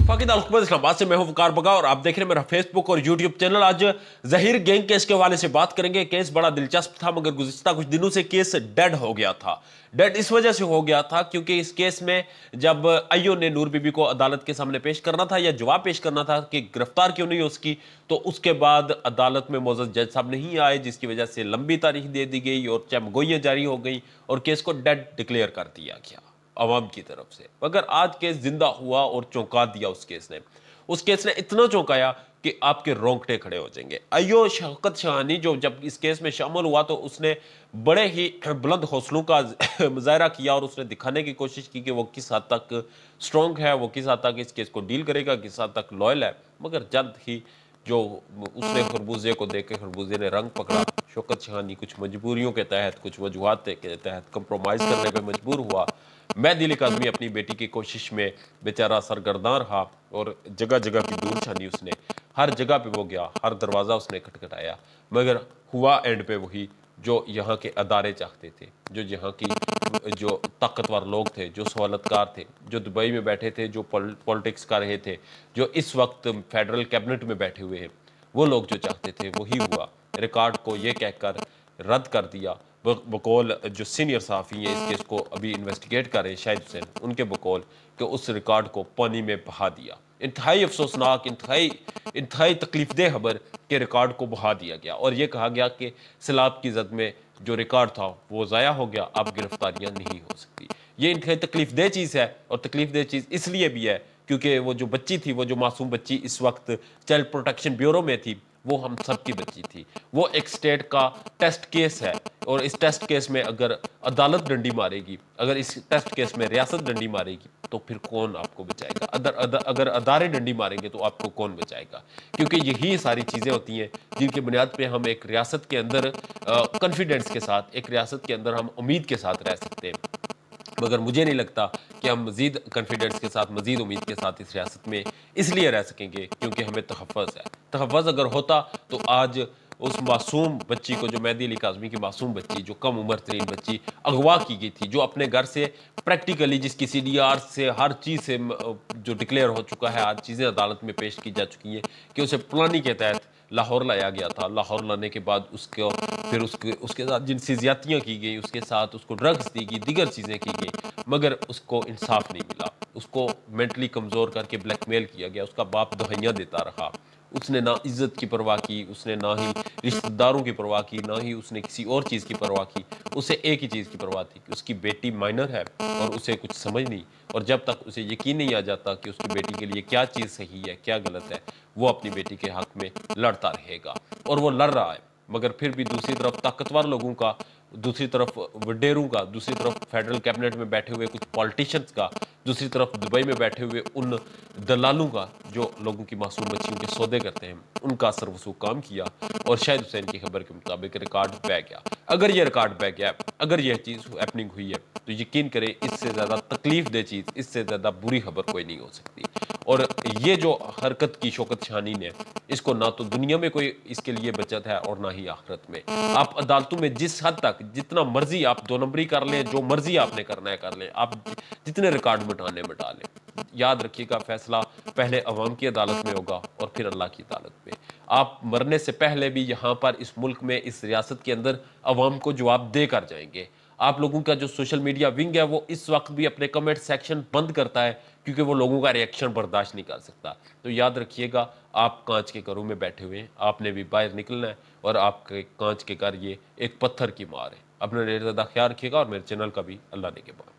वफाकी दारुल इस्लामाबाद से मैं हूं वकार बगा और आप देख रहे हैं मेरा फेसबुक और यूट्यूब चैनल। आज जहीर गैंग केस के हवाले से बात करेंगे। केस बड़ा दिलचस्प था मगर गुज़िश्ता कुछ दिनों से केस डेड हो गया था। डेड इस वजह से हो गया था क्योंकि इस केस में जब अय्यो ने नूर बीबी को अदालत के सामने पेश करना था या जवाब पेश करना था कि गिरफ्तार क्यों नहीं हो उसकी, तो उसके बाद अदालत में मौजूद जज साहब नहीं आए, जिसकी वजह से लंबी तारीख दे दी गई और चमगोइयां जारी हो गई और केस को डेड डिक्लेयर कर दिया गया अवाम की तरफ से। मगर आज केस जिंदा हुआ और चौंका दिया उस केस ने इतना चौंकाया कि आपके रोंगटे खड़े हो जाएंगे। अय्यो शौकत शहानी जो जब इस केस में शामिल हुआ तो उसने बड़े ही बुलंद हौसलों का मुजाहरा किया और उसने दिखाने की कोशिश की कि वो किस हद तक स्ट्रॉन्ग है, वो किस हद तक इस केस को डील करेगा, किस हद तक लॉयल है। मगर जल्द ही जो उसने खरबूजे को देख के खरबूजे ने रंग पकड़ा। शौकत शहानी कुछ मजबूरियों के तहत, कुछ वजूहात के तहत कंप्रोमाइज करने पे मजबूर हुआ। मेहदी अली काज़मी अपनी बेटी की कोशिश में बेचारा सरगर्दान रहा और जगह जगह की दूर छानी उसने, हर जगह पे वो गया, हर दरवाज़ा उसने खटखटाया, मगर हुआ एंड पे वही जो यहाँ के अदारे चाहते थे, जो यहाँ की जो ताकतवर लोग थे, जो सहूलतकार थे, जो दुबई में बैठे थे, जो पॉलिटिक्स कर रहे थे, जो इस वक्त फेडरल कैबिनेट में बैठे हुए हैं, वो लोग जो चाहते थे वही हुआ। रिकॉर्ड को ये कहकर रद्द कर दिया बकौल जो सीनियर सहाफ़ी हैं इस केस को अभी इन्वेस्टिगेट कर रहे हैं शाहिद हुसैन, उनके बकौल कि उस रिकॉर्ड को पानी में बहा दिया। इंतहाई अफसोसनाक, इंतहाई तकलीफदेह खबर के रिकॉर्ड को बहा दिया गया और ये कहा गया कि सैलाब की जद में जो रिकॉर्ड था वो ज़ाया हो गया, अब गिरफ्तारियाँ नहीं हो सकती। ये इंतहाई तकलीफदेह चीज़ है और तकलीफदेह चीज़ इसलिए भी है क्योंकि वो जो बच्ची थी, वो जो मासूम बच्ची इस वक्त चाइल्ड प्रोटेक्शन ब्यूरो में थी, वो हम सब की बच्ची थी। वो एक स्टेट का टेस्ट केस है और इस टेस्ट केस में अगर अदालत डंडी मारेगी, अगर इस टेस्ट केस में रियासत डंडी मारेगी तो फिर कौन आपको बचाएगा? अगर अदारे डंडी मारेंगे तो आपको कौन बचाएगा? क्योंकि यही सारी चीज़ें होती हैं जिनकी बुनियाद पे हम एक रियासत के अंदर कॉन्फिडेंस के साथ, एक रियासत के अंदर हम उम्मीद के साथ रह सकते हैं। मगर मुझे नहीं लगता कि हम मज़ीद कॉन्फिडेंस के साथ, मज़ीद उम्मीद के साथ इस रियासत में इसलिए रह सकेंगे क्योंकि हमें तहफ़्फ़ुज़ है। तहफ़्फ़ुज़ अगर होता तो आज उस मासूम बच्ची को, जो मेहदी अली काज़मी की मासूम बच्ची, जो कम उम्र तरीन बच्ची अगवा की गई थी, जो अपने घर से प्रैक्टिकली, जिसकी CDR से हर चीज़ से जो डिक्लेयर हो चुका है, आज चीज़ें अदालत में पेश की जा चुकी हैं कि उसे प्लानिंग के तहत लाहौर लाया गया था। लाहौर लाने के बाद उसको फिर उसके साथ जिनसी ज़्यादतियाँ की गई, उसके साथ उसको ड्रग्स दी गई, दीगर चीज़ें की गई, मगर उसको इंसाफ नहीं मिला। उसको मेंटली कमज़ोर करके ब्लैकमेल किया गया, उसका बाप दुहाइयाँ देता रहा। उसने ना इज़्ज़त की परवाह की, उसने ना ही रिश्तेदारों की परवाह की, ना ही उसने किसी और चीज़ की परवाह की। उसे एक ही चीज़ की परवाह थी कि उसकी बेटी माइनर है और उसे कुछ समझ नहीं, और जब तक उसे यकीन नहीं आ जाता कि उसकी बेटी के लिए क्या चीज़ सही है, क्या गलत है, वो अपनी बेटी के हक में लड़ता रहेगा और वो लड़ रहा है। मगर फिर भी दूसरी तरफ ताकतवर लोगों का, दूसरी तरफ वडेरों का, दूसरी तरफ फेडरल कैबिनेट में बैठे हुए कुछ पॉलिटिशियंस का, दूसरी तरफ दुबई में बैठे हुए उन दलालों का जो लोगों की मासूम बच्चियों के सौदे करते हैं, उनका असर वसूख काम किया और शाहिद हुसैन की खबर के मुताबिक रिकॉर्ड बह गया। अगर ये रिकॉर्ड बह गया, अगर यह चीज़ हैपनिंग हुई है तो यकीन करें इससे ज़्यादा तकलीफ दे चीज़, इससे ज़्यादा बुरी खबर कोई नहीं हो सकती। और ये जो हरकत की शौकत शहानी ने, इसको ना तो दुनिया में कोई इसके लिए बचत है और ना ही आखिरत में। आप अदालतों में जिस हद तक, जितना मर्जी आप दो नंबरी कर लें, जो मर्जी आपने करना है कर लें, आप जितने रिकॉर्ड मिटाने मिटा लें, याद रखिएगा फैसला पहले अवाम की अदालत में होगा और फिर अल्लाह की अदालत में। आप मरने से पहले भी यहाँ पर इस मुल्क में, इस रियासत के अंदर अवाम को जवाब दे कर जाएंगे। आप लोगों का जो सोशल मीडिया विंग है वो इस वक्त भी अपने कमेंट सेक्शन बंद करता है क्योंकि वो लोगों का रिएक्शन बर्दाश्त नहीं कर सकता। तो याद रखिएगा, आप कांच के घरों में बैठे हुए हैं, आपने भी बाहर निकलना है और आपके कांच के घर ये एक पत्थर की मार है। अपना ढेर ज़्यादा ख्याल रखिएगा और मेरे चैनल का भी अल्लाह ने के बाद।